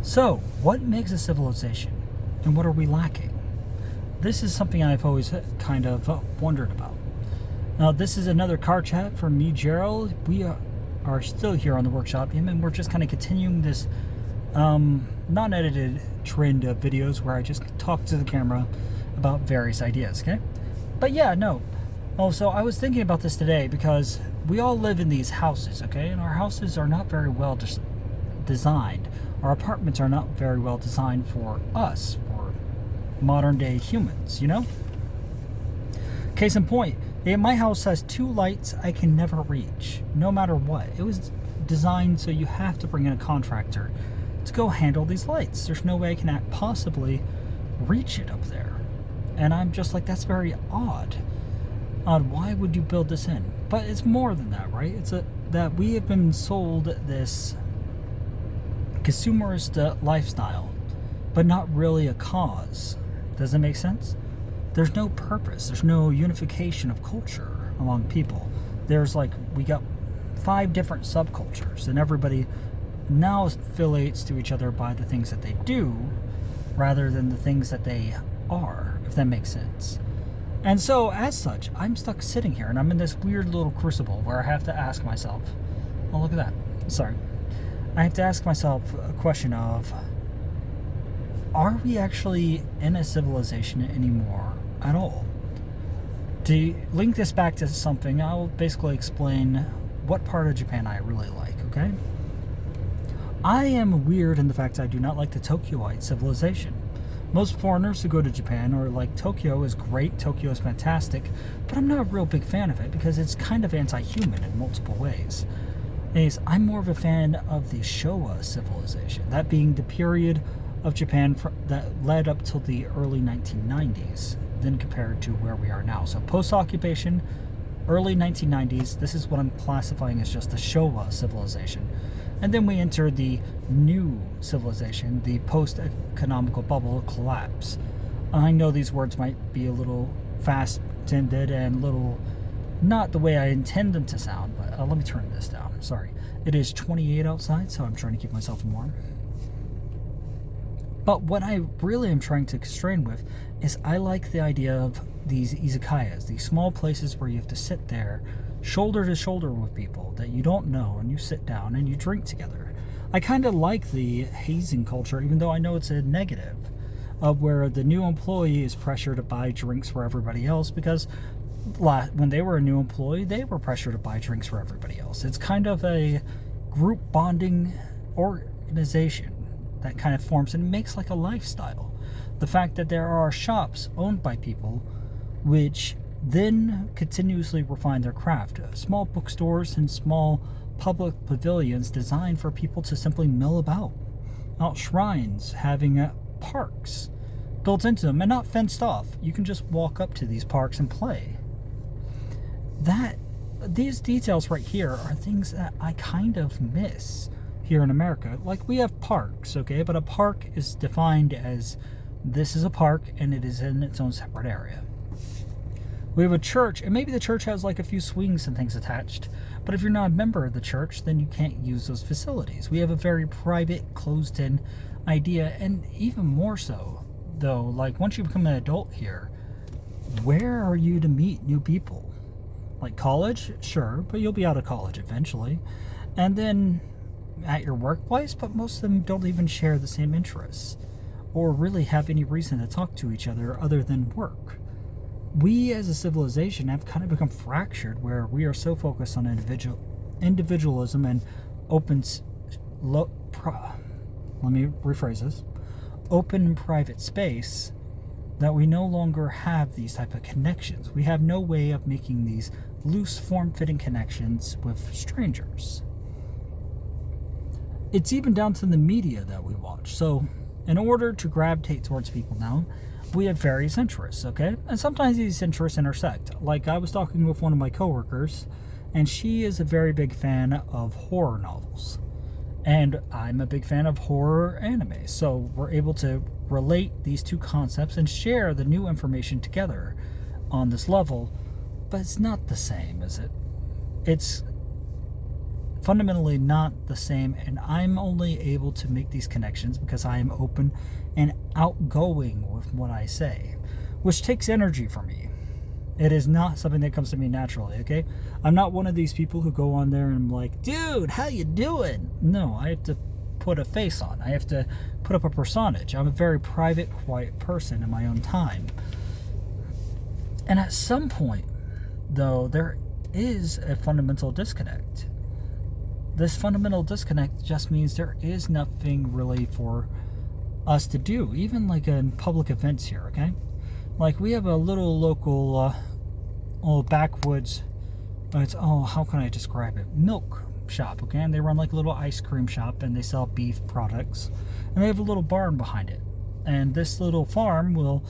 So, what makes a civilization, and what are we lacking? This is something I've always kind of wondered about. Now, this is another car chat from me, Gerald. We are still here on the workshop, and we're just kind of continuing this non-edited trend of videos where I just talk to the camera about various ideas, okay? But yeah, no. Oh, so I was thinking about this today because we all live in these houses, okay? And our houses are not very well designed. Our apartments are not very well designed for us, for modern day humans, you know? Case in point, my house has 2 lights I can never reach, no matter what. It was designed so you have to bring in a contractor to go handle these lights. There's no way I can possibly reach it up there. And I'm just like, that's very odd. Why would you build this in? But it's more than that, right? It's that we have been sold this consumerist lifestyle, but not really a cause. Does that make sense? There's no purpose. There's no unification of culture among people. There's we got 5 different subcultures, and everybody now affiliates to each other by the things that they do rather than the things that they are, if that makes sense. And so, as such, I'm stuck sitting here, and I'm in this weird little crucible where I have to ask myself, oh, look at that. Sorry. I have to ask myself a question of, are we actually in a civilization anymore at all? To link this back to something, I'll basically explain what part of Japan I really like, okay? I am weird in the fact I do not like the Tokyoite civilization. Most foreigners who go to Japan are like, Tokyo is great, Tokyo is fantastic, but I'm not a real big fan of it because it's kind of anti-human in multiple ways. Anyways, I'm more of a fan of the Showa civilization, that being the period of Japan that led up till the early 1990s, then compared to where we are now. So post-occupation, early 1990s, this is what I'm classifying as just the Showa civilization. And then we enter the new civilization, the post-economical bubble collapse. I know these words might be a little fast-tended and little not the way I intend them to sound, but let me turn this down. Sorry. It is 28 outside, so I'm trying to keep myself warm. But what I really am trying to constrain with is I like the idea of these izakayas, these small places where you have to sit there shoulder to shoulder with people that you don't know, and you sit down and you drink together. I kind of like the hazing culture, even though I know it's a negative, of where the new employee is pressured to buy drinks for everybody else because when they were a new employee, they were pressured to buy drinks for everybody else. It's kind of a group bonding organization that kind of forms and makes like a lifestyle. The fact that there are shops owned by people which then continuously refine their craft. Small bookstores and small public pavilions designed for people to simply mill about. Shrines having parks built into them and not fenced off. You can just walk up to these parks and play. These details right here are things that I kind of miss here in America. Like, we have parks, okay, but a park is defined as this is a park and it is in its own separate area. We have a church, and maybe the church has like a few swings and things attached, but if you're not a member of the church, then you can't use those facilities. We have a very private, closed-in idea, and even more so, though, like once you become an adult here, where are you to meet new people? Like college? Sure, but you'll be out of college eventually. And then at your workplace, but most of them don't even share the same interests or really have any reason to talk to each other than work. We as a civilization have kind of become fractured where we are so focused on individualism and let me rephrase this, open private space, that we no longer have these type of connections. We have no way of making these loose form-fitting connections with strangers. It's even down to the media that we watch. So in order to gravitate towards people now, we have various interests, okay? And sometimes these interests intersect. Like, I was talking with one of my coworkers, and she is a very big fan of horror novels. And I'm a big fan of horror anime. So we're able to relate these two concepts and share the new information together on this level. But it's not the same, is it? It's fundamentally not the same, and I'm only able to make these connections because I am open and outgoing with what I say, which takes energy from me. It is not something that comes to me naturally, okay? I'm not one of these people who go on there and I'm like, dude, how you doing? No, I have to put a face on. I have to put up a personage. I'm a very private, quiet person in my own time. And at some point, though, there is a fundamental disconnect. This fundamental disconnect just means there is nothing really for us to do, even like in public events here, okay? Like we have a little local, backwoods, how can I describe it? Milk shop, okay? And they run like a little ice cream shop and they sell beef products. And they have a little barn behind it. And this little farm will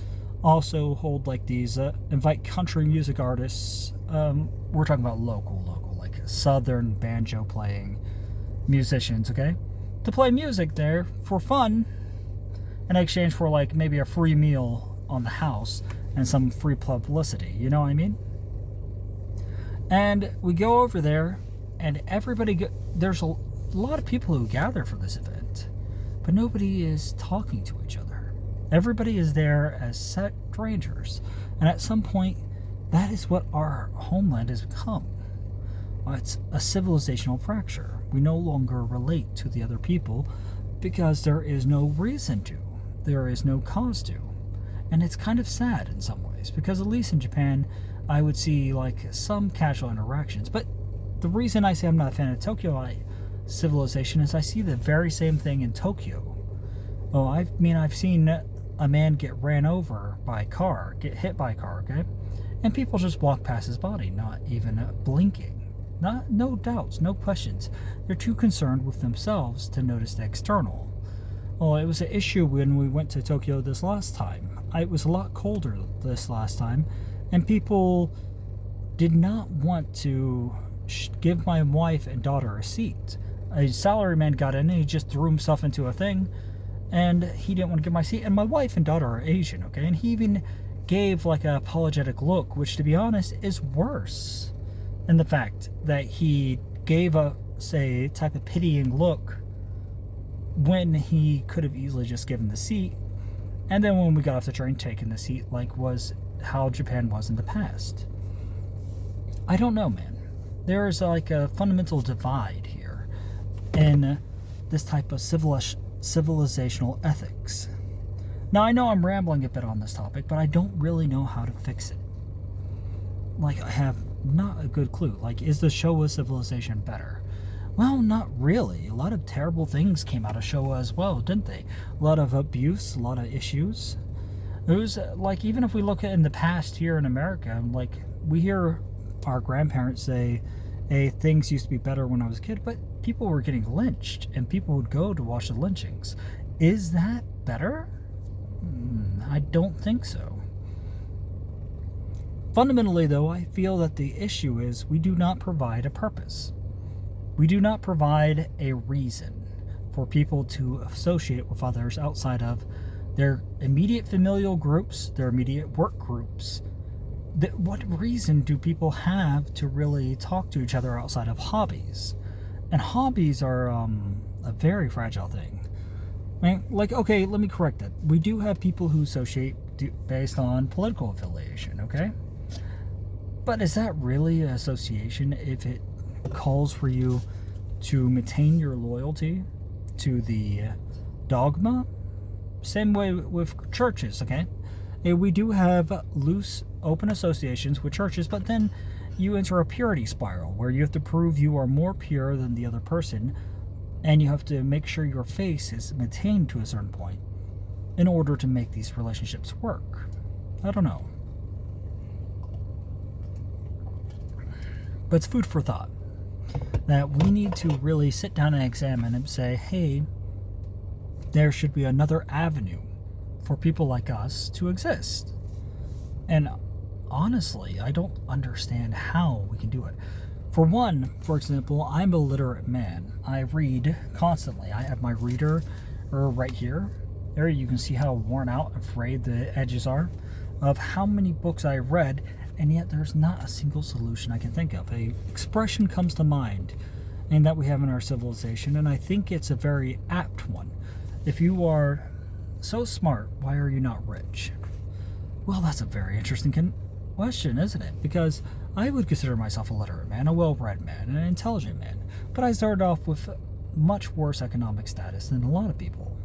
also hold like these, invite country music artists. We're talking about local, like southern banjo playing musicians, okay? To play music there for fun in exchange for like maybe a free meal on the house and some free publicity, you know what I mean? And we go over there and there's a lot of people who gather for this event, but nobody is talking to each other. Everybody is there as strangers, and at some point that is what our homeland has become. It's a civilizational fracture. We no longer relate to the other people because there is no reason to. There is no cause to. And it's kind of sad in some ways, because at least in Japan, I would see like some casual interactions. But the reason I say I'm not a fan of Tokyo civilization is I see the very same thing in Tokyo. Oh, I've seen a man get ran over by a car, get hit by a car, okay? And people just walk past his body, not even blinking. No doubts, no questions. They're too concerned with themselves to notice the external. Well, it was an issue when we went to Tokyo this last time. It was a lot colder this last time, and people did not want to give my wife and daughter a seat. A salaryman got in and he just threw himself into a thing, and he didn't want to give my seat. And my wife and daughter are Asian, okay? And he even gave like an apologetic look, which to be honest is worse than the fact that he gave a type of pitying look when he could have easily just given the seat. And then when we got off the train, taking the seat like was how Japan was in the past. I don't know, man. There is like a fundamental divide here in this type of civilizational ethics. Now, I know I'm rambling a bit on this topic, but I don't really know how to fix it. Like, I have not a good clue. Like, is the Showa civilization better? Well, not really. A lot of terrible things came out of Showa as well, didn't they? A lot of abuse, a lot of issues. It was like, even if we look at in the past here in America, like we hear our grandparents say, hey, things used to be better when I was a kid, but people were getting lynched and people would go to watch the lynchings. Is that better? I don't think so. Fundamentally, though, I feel that the issue is we do not provide a purpose. We do not provide a reason for people to associate with others outside of their immediate familial groups, their immediate work groups. What reason do people have to really talk to each other outside of hobbies? And hobbies are a very fragile thing. I mean, like, okay, let me correct that. We do have people who associate based on political affiliation, okay? But is that really an association if it calls for you to maintain your loyalty to the dogma? Same way with churches, okay? We do have loose, open associations with churches, but then you enter a purity spiral where you have to prove you are more pure than the other person, and you have to make sure your face is maintained to a certain point in order to make these relationships work. I don't know. But it's food for thought. That we need to really sit down and examine and say, hey, there should be another avenue for people like us to exist. And honestly, I don't understand how we can do it. For one, for example, I'm a literate man. I read constantly. I have my reader right here. There you can see how worn out and frayed the edges are of how many books I've read, and yet there's not a single solution I can think of. A expression comes to mind, and that we have in our civilization, and I think it's a very apt one. If you are so smart, why are you not rich? Well, that's a very interesting question, isn't it? Because I would consider myself a literate man, a well-read man, an intelligent man, but I started off with much worse economic status than a lot of people.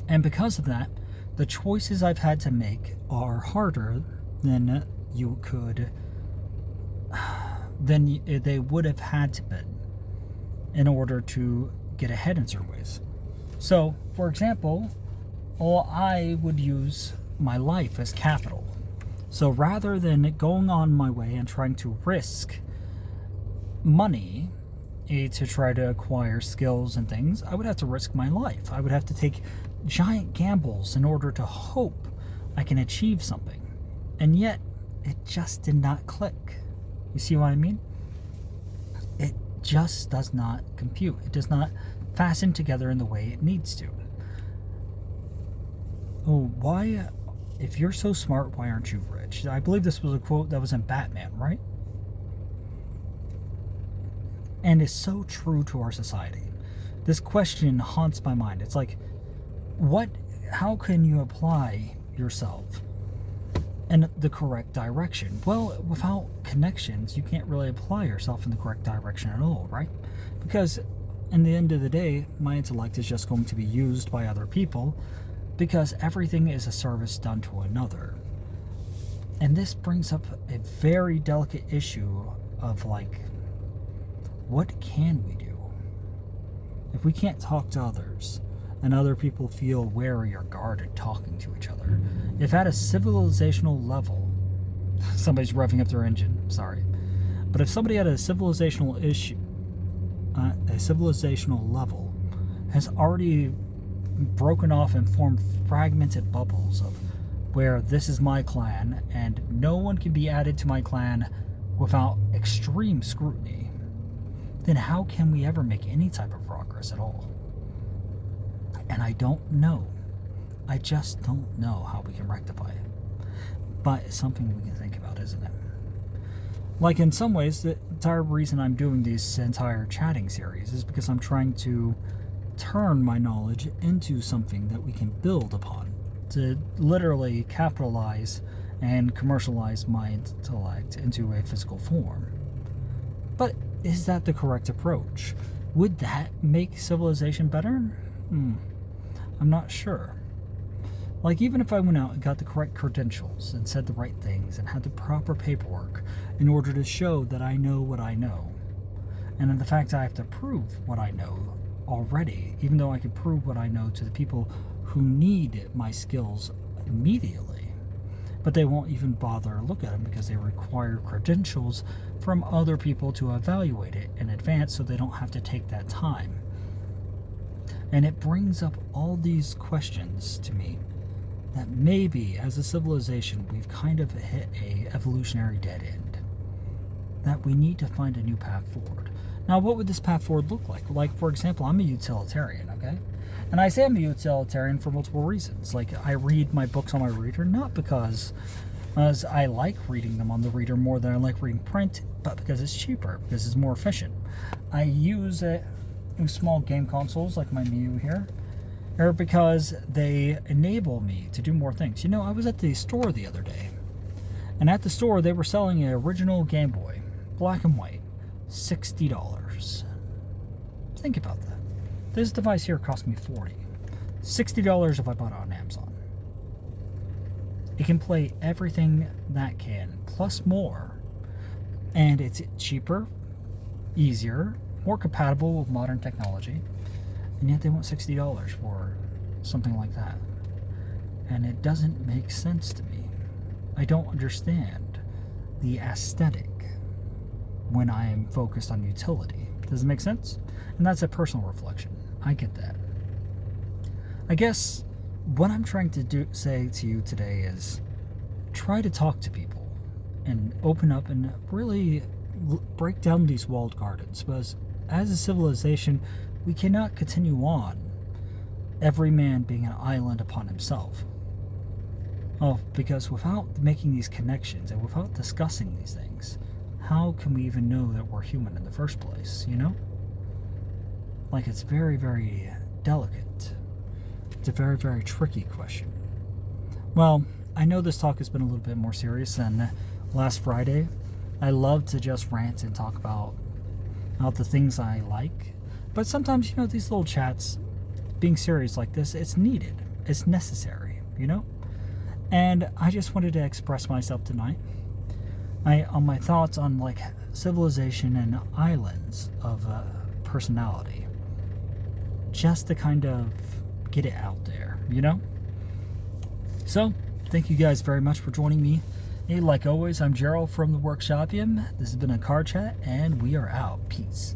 And because of that, the choices I've had to make are harder than they would have had to be in order to get ahead in certain ways. So, for example, I would use my life as capital. So rather than going on my way and trying to risk money to try to acquire skills and things, I would have to risk my life. I would have to take giant gambles in order to hope I can achieve something. And yet, it just did not click. You see what I mean? It just does not compute. It does not fasten together in the way it needs to. Oh, why? If you're so smart, why aren't you rich? I believe this was a quote that was in Batman, right? And it's so true to our society. This question haunts my mind. It's like, how can you apply yourself in the correct direction? Well, without connections, you can't really apply yourself in the correct direction at all, right? Because in the end of the day, my intellect is just going to be used by other people, because everything is a service done to another. And this brings up a very delicate issue of what can we do? If we can't talk to others, and other people feel wary or guarded talking to each other, if at a civilizational level, somebody's revving up their engine, sorry, but if somebody at a civilizational level has already broken off and formed fragmented bubbles of where this is my clan and no one can be added to my clan without extreme scrutiny, then how can we ever make any type of progress at all? And I don't know. I just don't know how we can rectify it. But it's something we can think about, isn't it? Like, in some ways, the entire reason I'm doing this entire chatting series is because I'm trying to turn my knowledge into something that we can build upon, to literally capitalize and commercialize my intellect into a physical form. But is that the correct approach? Would that make civilization better? I'm not sure. Like, even if I went out and got the correct credentials and said the right things and had the proper paperwork in order to show that I know what I know, and in the fact I have to prove what I know already, even though I can prove what I know to the people who need my skills immediately, but they won't even bother to look at them because they require credentials from other people to evaluate it in advance, so they don't have to take that time. And it brings up all these questions to me that maybe as a civilization we've kind of hit a evolutionary dead end, that we need to find a new path forward. Now, what would this path forward look like? Like, for example, I'm a utilitarian, okay? And I say I'm a utilitarian for multiple reasons. Like, I read my books on my reader, not because I like reading them on the reader more than I like reading print, but because it's cheaper, because it's more efficient. I use small game consoles like my Miu here, or because they enable me to do more things. You know, I was at the store the other day, and at the store they were selling an original Game Boy, black and white, $60. Think about that. This device here cost me $40. $60 if I bought it on Amazon. It can play everything that can, plus more. And it's cheaper, easier, more compatible with modern technology. And yet they want $60 for something like that. And it doesn't make sense to me. I don't understand the aesthetic when I am focused on utility. Does it make sense? And that's a personal reflection. I get that. I guess what I'm trying to say to you today is try to talk to people and open up and really break down these walled gardens, because as a civilization we cannot continue on every man being an island upon himself. Oh, because without making these connections and without discussing these things, how can we even know that we're human in the first place, you know? like it's very, very delicate. It's a very, very tricky question. Well, I know this talk has been a little bit more serious than last Friday. I love to just rant and talk about the things I like. But sometimes, these little chats, being serious like this, it's needed. It's necessary, And I just wanted to express myself tonight. On my thoughts on like civilization and islands of personality. Just to kind of get it out there, So, thank you guys very much for joining me. Hey, like always, I'm Gerald from the Workshopium. This has been a Car Chat, and we are out. Peace.